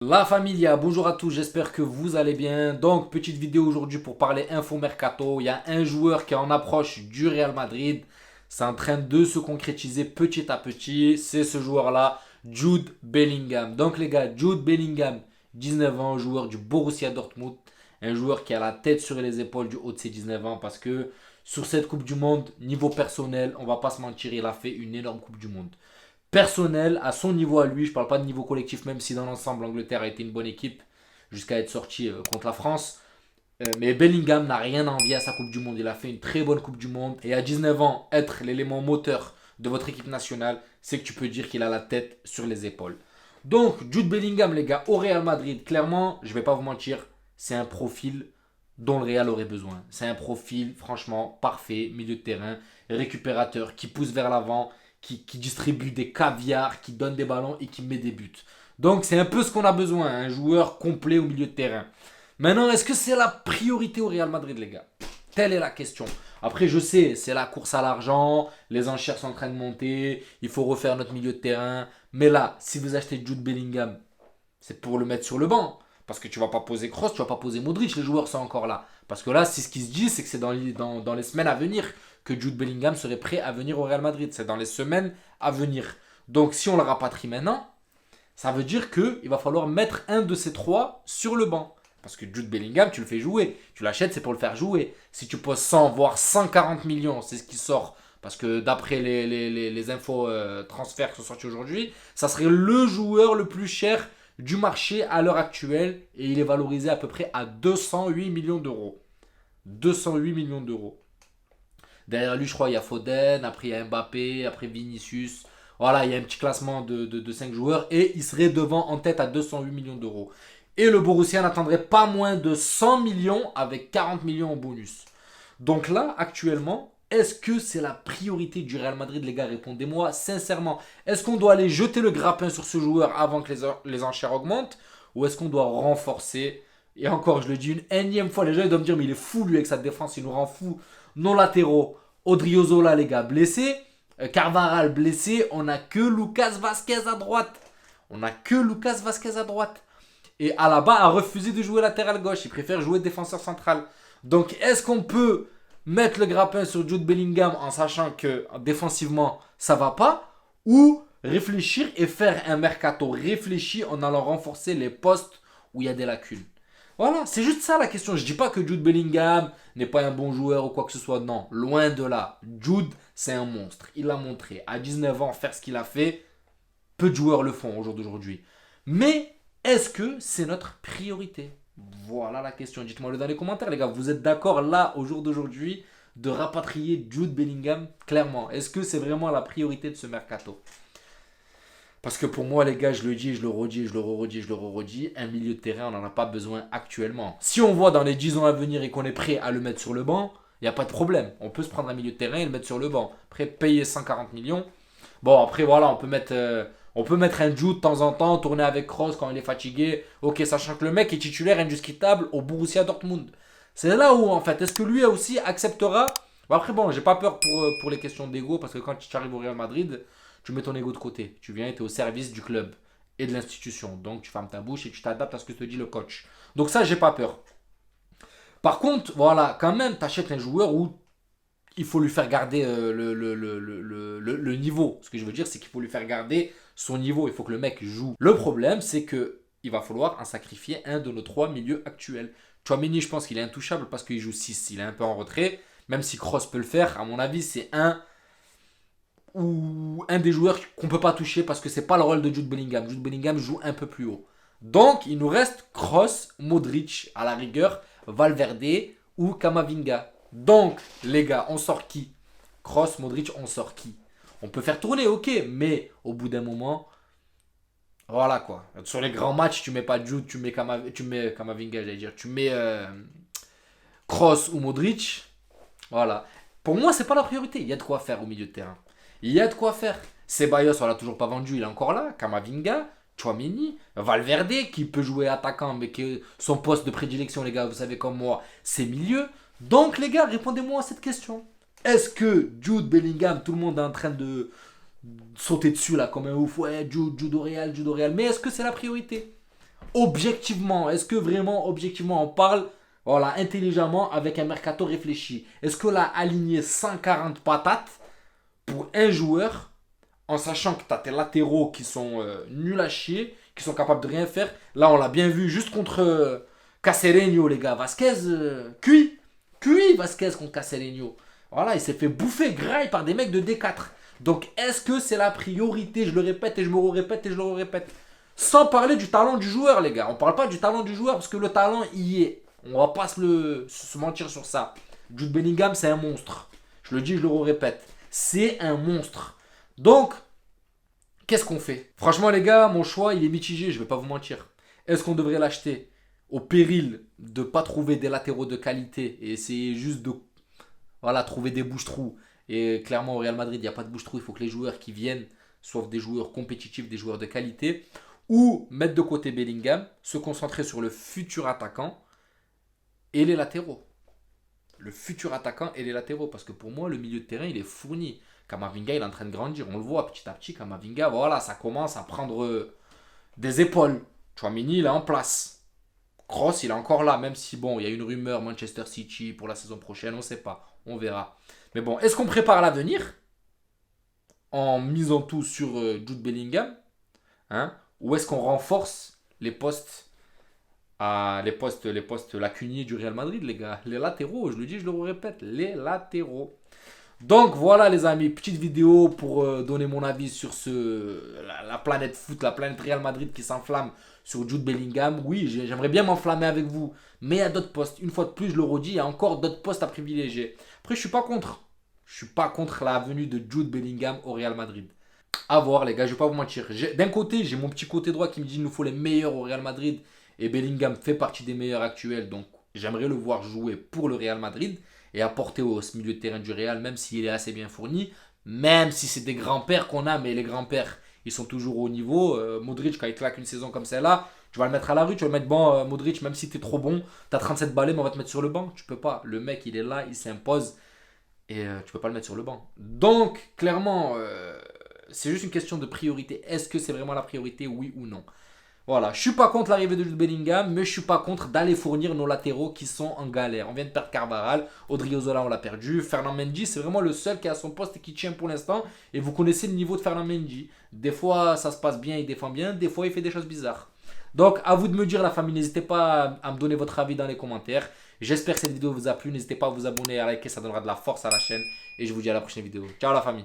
La familia, bonjour à tous, j'espère que vous allez bien. Donc, petite vidéo aujourd'hui pour parler info mercato. Il y a un joueur qui est en approche du Real Madrid. C'est en train de se concrétiser petit à petit. C'est ce joueur-là, Jude Bellingham. Donc, les gars, Jude Bellingham, 19 ans, joueur du Borussia Dortmund. Un joueur qui a la tête sur les épaules du haut de ses 19 ans parce que sur cette Coupe du Monde, niveau personnel, on va pas se mentir, il a fait une énorme Coupe du Monde personnel, à son niveau à lui, je ne parle pas de niveau collectif, même si dans l'ensemble l'Angleterre a été une bonne équipe jusqu'à être sorti contre la France. Mais Bellingham n'a rien à envier à sa Coupe du Monde. Il a fait une très bonne Coupe du Monde. Et à 19 ans, être l'élément moteur de votre équipe nationale, c'est que tu peux dire qu'il a la tête sur les épaules. Donc, Jude Bellingham, les gars, au Real Madrid, clairement, je ne vais pas vous mentir, c'est un profil dont le Real aurait besoin. C'est un profil, franchement, parfait, milieu de terrain, récupérateur, qui pousse vers l'avant, qui distribue des caviars, qui donne des ballons et qui met des buts. Donc c'est un peu ce qu'on a besoin, un joueur complet au milieu de terrain. Maintenant, est-ce que c'est la priorité au Real Madrid, les gars? Telle est la question. Après, je sais, c'est la course à l'argent, les enchères sont en train de monter, il faut refaire notre milieu de terrain. Mais là, si vous achetez Jude Bellingham, c'est pour le mettre sur le banc. Parce que tu vas pas poser Kroos, tu vas pas poser Modric, les joueurs sont encore là. Parce que là, c'est ce qui se dit, c'est que c'est dans les semaines à venir que Jude Bellingham serait prêt à venir au Real Madrid. C'est dans les semaines à venir. Donc si on le rapatrie maintenant, ça veut dire qu'il va falloir mettre un de ces trois sur le banc. Parce que Jude Bellingham, tu le fais jouer. Tu l'achètes, c'est pour le faire jouer. Si tu poses 100, voire 140 millions, c'est ce qui sort. Parce que d'après les infos transferts qui sont sortis aujourd'hui, ça serait le joueur le plus cher du marché à l'heure actuelle. Et il est valorisé à peu près à 208 millions d'euros. 208 millions d'euros. Derrière lui, je crois, il y a Foden, après il y a Mbappé, après Vinicius. Voilà, il y a un petit classement de 5 joueurs et il serait devant en tête à 208 millions d'euros. Et le Borussia n'attendrait pas moins de 100 millions avec 40 millions en bonus. Donc là, actuellement, est-ce que c'est la priorité du Real Madrid, les gars? Répondez-moi sincèrement. Est-ce qu'on doit aller jeter le grappin sur ce joueur avant que les enchères augmentent? Ou est-ce qu'on doit renforcer? Et encore, je le dis une énième fois, les gens ils doivent me dire, mais il est fou lui avec sa défense, il nous rend fou. Non latéraux, Odriozola, les gars, blessé. Carvaral blessé. On n'a que Lucas Vasquez à droite. On n'a que Lucas Vasquez à droite. Et Alaba a refusé de jouer latéral gauche. Il préfère jouer défenseur central. Donc, est-ce qu'on peut mettre le grappin sur Jude Bellingham en sachant que défensivement, ça va pas? Ou réfléchir et faire un mercato réfléchi en allant renforcer les postes où il y a des lacunes? Voilà, c'est juste ça la question. Je dis pas que Jude Bellingham n'est pas un bon joueur ou quoi que ce soit. Non, loin de là. Jude, c'est un monstre. Il l'a montré. À 19 ans, faire ce qu'il a fait, peu de joueurs le font au jour d'aujourd'hui. Mais est-ce que c'est notre priorité? Voilà la question. Dites-moi le dans les commentaires, les gars. Vous êtes d'accord là, au jour d'aujourd'hui, de rapatrier Jude Bellingham? Clairement, est-ce que c'est vraiment la priorité de ce mercato? Parce que pour moi, les gars, je le dis, je le redis, je le redis, je le redis, un milieu de terrain, on n'en a pas besoin actuellement. Si on voit dans les 10 ans à venir et qu'on est prêt à le mettre sur le banc, il n'y a pas de problème. On peut se prendre un milieu de terrain et le mettre sur le banc. Après, payer 140 millions. Bon, après, voilà, on peut mettre un Jude de temps en temps, tourner avec Kroos quand il est fatigué. Ok, sachant que le mec est titulaire indiscutable au Borussia Dortmund. C'est là où, en fait, est-ce que lui aussi acceptera? Bon, après, bon, j'ai pas peur pour les questions d'ego, parce que quand tu arrives au Real Madrid, tu mets ton ego de côté. Tu viens et tu es au service du club et de l'institution. Donc tu fermes ta bouche et tu t'adaptes à ce que te dit le coach. Donc ça, j'ai pas peur. Par contre, voilà, quand même, tu achètes un joueur où il faut lui faire garder le niveau. Ce que je veux dire, c'est qu'il faut lui faire garder son niveau. Il faut que le mec joue. Le problème, c'est que il va falloir en sacrifier un de nos trois milieux actuels. Chouameni, je pense qu'il est intouchable parce qu'il joue 6. Il est un peu en retrait. Même si Kroos peut le faire, à mon avis, c'est un ou un des joueurs qu'on peut pas toucher parce que c'est pas le rôle de Jude Bellingham. Jude Bellingham joue un peu plus haut. Donc, il nous reste Kroos, Modric, à la rigueur, Valverde ou Kamavinga. Donc, les gars, on sort qui? Kroos, Modric, on sort qui? On peut faire tourner, ok, mais au bout d'un moment, voilà quoi. Sur les grands matchs, tu mets pas Jude, tu mets Kamavinga, j'allais dire. Tu mets Kroos ou Modric. Voilà. Pour moi, c'est pas la priorité. Il y a de quoi faire au milieu de terrain. Il y a de quoi faire. Ceballos, on l'a toujours pas vendu, il est encore là. Kamavinga, Chouamini, Valverde, qui peut jouer attaquant, mais que son poste de prédilection, les gars, vous savez comme moi, c'est milieu. Donc, les gars, répondez-moi à cette question. Est-ce que Jude Bellingham, tout le monde est en train de sauter dessus là comme un ouf, ouais, Jude, Jude au Real, Jude au Real, mais est-ce que c'est la priorité? Objectivement, est-ce que vraiment, objectivement, on parle voilà, intelligemment avec un mercato réfléchi? Est-ce que là, aligner 140 patates pour un joueur, en sachant que tu as tes latéraux qui sont nuls à chier, qui sont capables de rien faire. Là, on l'a bien vu juste contre Cacereño, les gars. Vasquez, cuit. Cuit, Vasquez contre Cacereño. Voilà, il s'est fait bouffer graille par des mecs de D4. Donc, est-ce que c'est la priorité? Je le répète et je me répète et je le répète. Sans parler du talent du joueur, les gars. On parle pas du talent du joueur parce que le talent y est. On va pas se mentir sur ça. Jude Bellingham, c'est un monstre. Je le dis, je le répète. C'est un monstre. Donc, qu'est-ce qu'on fait? Franchement, les gars, mon choix, il est mitigé, je vais pas vous mentir. Est-ce qu'on devrait l'acheter au péril de pas trouver des latéraux de qualité et essayer juste de voilà, trouver des bouches-trous? Et clairement, au Real Madrid, il n'y a pas de bouche-trous. Il faut que les joueurs qui viennent soient des joueurs compétitifs, des joueurs de qualité. Ou mettre de côté Bellingham, se concentrer sur le futur attaquant et les latéraux. Le futur attaquant et les latéraux. Parce que pour moi, le milieu de terrain, il est fourni. Kamavinga, il est en train de grandir. On le voit petit à petit. Kamavinga, voilà, ça commence à prendre des épaules. Chouamini, il est en place. Kroos, il est encore là. Même si, bon, il y a une rumeur Manchester City pour la saison prochaine. On ne sait pas. On verra. Mais bon, est-ce qu'on prépare l'avenir en misant tout sur Jude Bellingham, hein, ou est-ce qu'on renforce les postes lacuniers du Real Madrid, les gars? Les latéraux, je le dis, je le répète, les latéraux. Donc voilà les amis, petite vidéo pour donner mon avis sur la planète foot, la planète Real Madrid qui s'enflamme sur Jude Bellingham. Oui, j'aimerais bien m'enflammer avec vous, mais il y a d'autres postes. Une fois de plus, je le redis, il y a encore d'autres postes à privilégier. Après, je suis pas contre. Je suis pas contre la venue de Jude Bellingham au Real Madrid. À voir les gars, je vais pas vous mentir. D'un côté, j'ai mon petit côté droit qui me dit qu'il nous faut les meilleurs au Real Madrid et Bellingham fait partie des meilleurs actuels. Donc j'aimerais le voir jouer pour le Real Madrid et apporter au milieu de terrain du Real, même s'il est assez bien fourni, même si c'est des grands-pères qu'on a, mais les grands-pères, ils sont toujours au niveau. Modric, quand il claque une saison comme celle-là, tu vas le mettre à la rue, tu vas le mettre, bon, Modric, même si t'es trop bon, t'as 37 balais, mais on va te mettre sur le banc. Tu peux pas. Le mec, il est là, il s'impose et tu peux pas le mettre sur le banc. Donc, clairement, c'est juste une question de priorité. Est-ce que c'est vraiment la priorité, oui ou non? Voilà, je suis pas contre l'arrivée de Jude Bellingham, mais je suis pas contre d'aller fournir nos latéraux qui sont en galère. On vient de perdre Carvajal, Odriozola on l'a perdu, Fernand Mendy c'est vraiment le seul qui est à son poste et qui tient pour l'instant. Et vous connaissez le niveau de Fernand Mendy. Des fois ça se passe bien, il défend bien, des fois il fait des choses bizarres. Donc à vous de me dire la famille, n'hésitez pas à me donner votre avis dans les commentaires. J'espère que cette vidéo vous a plu, n'hésitez pas à vous abonner et à liker, ça donnera de la force à la chaîne. Et je vous dis à la prochaine vidéo. Ciao la famille.